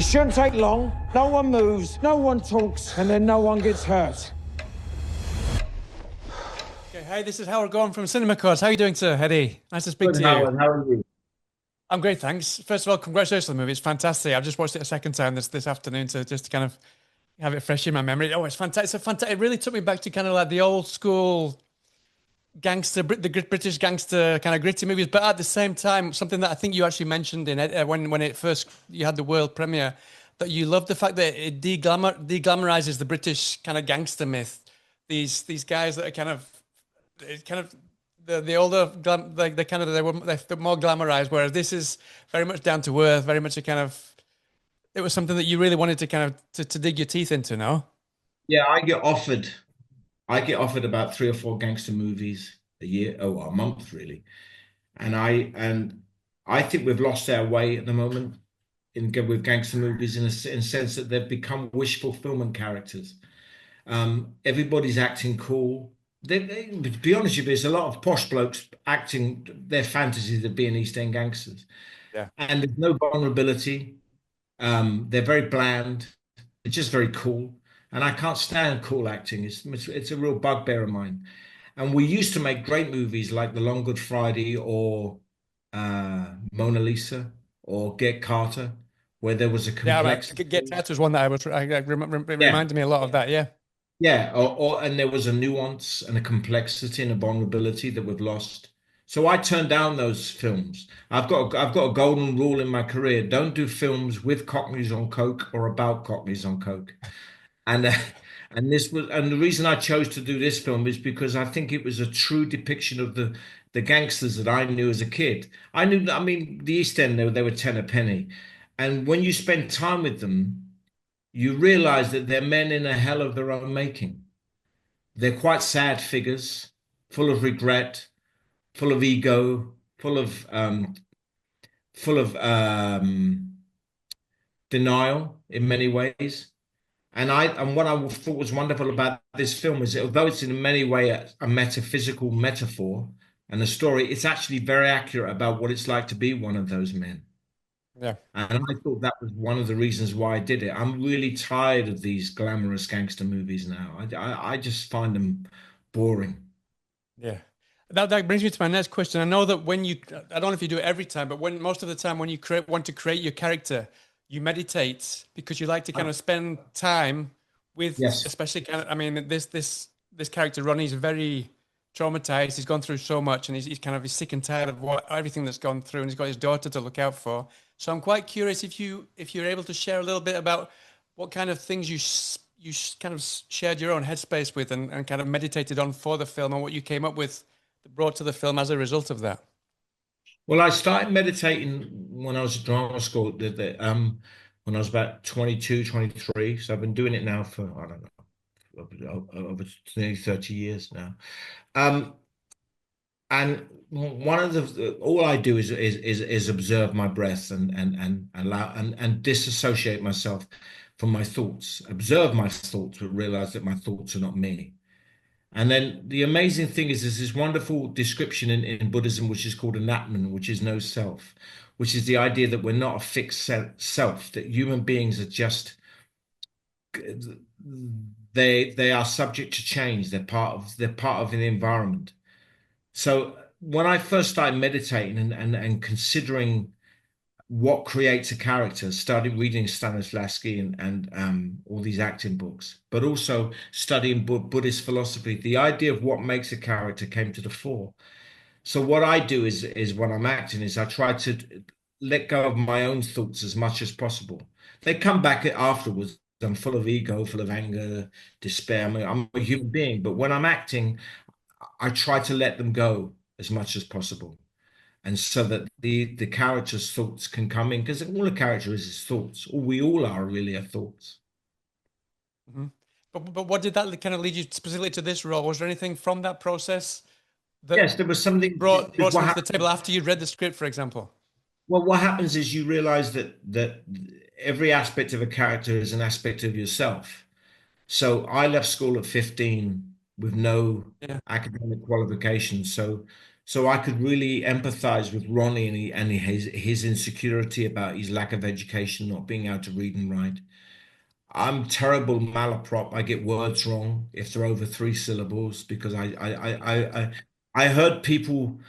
It shouldn't take long. No one moves, no one talks, and then no one gets hurt. Okay, hi, this is Howard Gorman from Cinema Course. How are you doing, sir, Eddie? Nice to speak Good, to you. Howard, how are you? I'm great, thanks. First of all, congratulations on the movie. It's fantastic. I've just watched it a second time this afternoon to just kind of have it fresh in my memory. Oh, it's fantastic. It's a fantastic. It really took me back to kind of like the old school gangster, the British gangster kind of gritty movies. But at the same time, something that I think you actually mentioned in it when it first you had the world premiere, that you love the fact that it deglamorizes the British kind of gangster myth. These guys that are kind of the older they're more glamorized, whereas this is very much down to earth, very much a kind of. It was something that you really wanted to kind of to dig your teeth into, no? Yeah, I get offered about 3 or 4 gangster movies a year, a month really, and I think we've lost our way at the moment with gangster movies in a sense that they've become wish fulfillment characters. Everybody's acting cool. To be honest with you, there's a lot of posh blokes acting their fantasies of being East End gangsters. Yeah. And there's no vulnerability. They're very bland. It's just very cool. And I can't stand cool acting. It's a real bugbear of mine. And we used to make great movies like The Long Good Friday or Mona Lisa or Get Carter, where there was a complex. Yeah, Get Carter was one that reminded me a lot of that. Yeah. Yeah, and there was a nuance and a complexity and a vulnerability that we've lost. So I turned down those films. I've got a golden rule in my career: don't do films with Cockneys on coke or about Cockneys on coke. And the reason I chose to do this film is because I think it was a true depiction of the gangsters that I knew as a kid. I mean, the East End, they were 10 a penny, and when you spend time with them, you realize that they're men in a hell of their own making. They're quite sad figures, full of regret, full of ego, full of denial in many ways. And what I thought was wonderful about this film is that although it's in many ways a metaphysical metaphor and a story, it's actually very accurate about what it's like to be one of those men. Yeah. And I thought that was one of the reasons why I did it. I'm really tired of these glamorous gangster movies now. I just find them boring. Yeah. That brings me to my next question. I know that I don't know if you do it every time, but most of the time when you want to create your character, you meditate because you like to kind of spend time with, yes, especially kind of, I mean, this character, Ronnie, is very traumatized. He's gone through so much and he's sick and tired of everything that's gone through, and he's got his daughter to look out for. So I'm quite curious if you're able to share a little bit about what kind of things you kind of shared your own headspace with and kind of meditated on for the film, and what you came up with that brought to the film as a result of that. Well, I started meditating when I was at drama school, when I was about 22, 23. So I've been doing it now for, I don't know, over nearly 30 years now. And all I do is observe my breath and allow and disassociate myself from my thoughts, observe my thoughts, but realize that my thoughts are not me. And then the amazing thing is there's this wonderful description in Buddhism, which is called anatman, which is no self, which is the idea that we're not a fixed self, that human beings are just, they are subject to change. They're part of the environment. So when I first started meditating and considering what creates a character, started reading Stanislavski and all these acting books, but also studying Buddhist philosophy, the idea of what makes a character came to the fore. So what I do is when I'm acting is I try to let go of my own thoughts as much as possible. They come back afterwards. I'm full of ego, full of anger, despair. I mean, I'm a human being, but when I'm acting, I try to let them go as much as possible. And so that the character's thoughts can come in, because all a character is thoughts. All we all are really are thoughts. Mm-hmm. But what did that kind of lead you specifically to this role? Was there anything from that process that yes, there was something brought something to the table after you'd read the script, for example? Well, what happens is you realize that every aspect of a character is an aspect of yourself. So I left school at 15 with no academic qualifications. So So I could really empathize with Ronnie and his insecurity about his lack of education, not being able to read and write. I'm terrible malaprop. I get words wrong if they're over 3 syllables because I heard people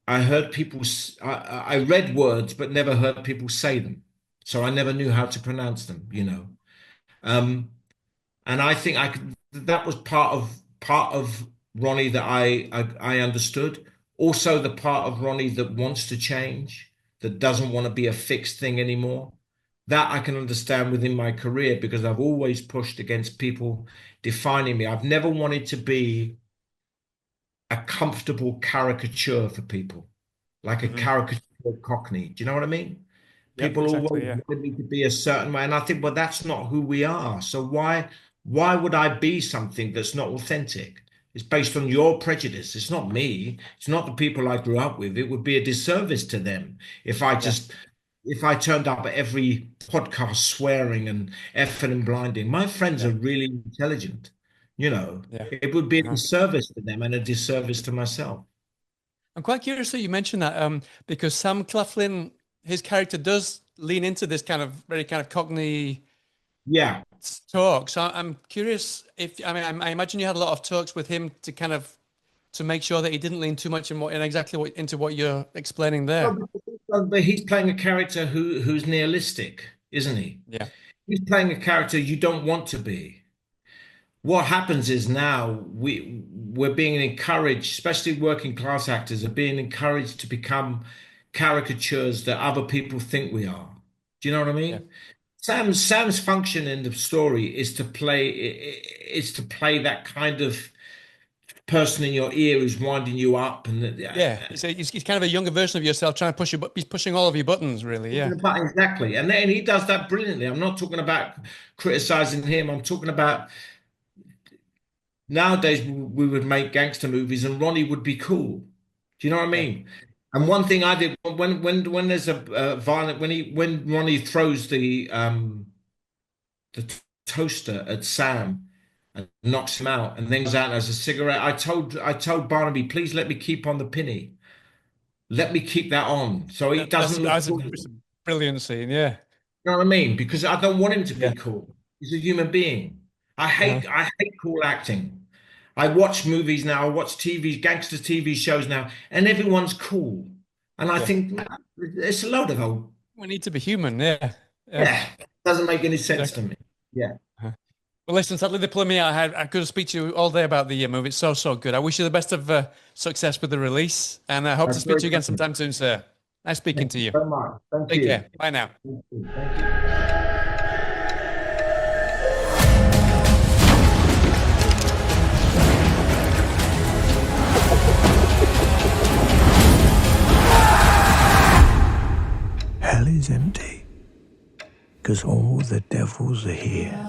I read words but never heard people say them. So I never knew how to pronounce them, you know. Um, and I think that was part of Ronnie that I understood. Also the part of Ronnie that wants to change, that doesn't want to be a fixed thing anymore. That I can understand within my career because I've always pushed against people defining me. I've never wanted to be a comfortable caricature for people, like a caricature Cockney. Do you know what I mean? Yep, People exactly. always Yeah. wanted me to be a certain way, and I think, well, that's not who we are. So why would I be something that's not authentic? It's based on your prejudice. It's not me. It's not the people I grew up with. It would be a disservice to them if I turned up at every podcast swearing and effing and blinding. My friends are Yeah. really intelligent. You know, Yeah. it would be a disservice to them and a disservice to myself. I'm quite curious that you mentioned that because Sam Claflin, his character does lean into this kind of very kind of Cockney Yeah. talk. So I'm curious if, I mean, I imagine you had a lot of talks with him to kind of to make sure that he didn't lean too much in exactly into what you're explaining there. But he's playing a character who's nihilistic, isn't he? Yeah. He's playing a character you don't want to be. What happens is now we're being encouraged, especially working class actors, are being encouraged to become caricatures that other people think we are. Do you know what I Yeah. mean? Sam's function in the story is to play that kind of person in your ear who's winding you up and Yeah. He's kind of a younger version of yourself trying to push you, but he's pushing all of your buttons, really. Yeah. exactly. And then he does that brilliantly. I'm not talking about criticizing him. I'm talking about nowadays we would make gangster movies and Ronnie would be cool. Do you know what I Yeah. mean? And one thing I did when there's a violent when Ronnie throws the toaster at Sam and knocks him out and then goes out and has a cigarette. I told Barnaby, please let me keep on the penny. Let me keep that on so he doesn't look That's cool. it's a brilliant scene. Yeah. You know what I mean? Because I don't want him to be Yeah. cool. He's a human being. I Uh-huh. hate I hate cool acting. I watch movies now, I watch TV, gangster TV shows now, and everyone's cool. And I Yeah. think "Man, it's a load of old, We need to be human. Yeah. Yeah. yeah, doesn't make any sense to Exactly. me. Yeah. Uh-huh. Well, listen, sadly, they pulled me out. I could speak to you all day about the movie. It's so good. I wish you the best of success with the release, and I hope to That's speak very to you again kind. sometime soon, sir. Nice speaking Thank to you you. so much. Thank Take you. care. Bye now. Thank you. Thank you. Hell is empty, 'cause all the devils are here.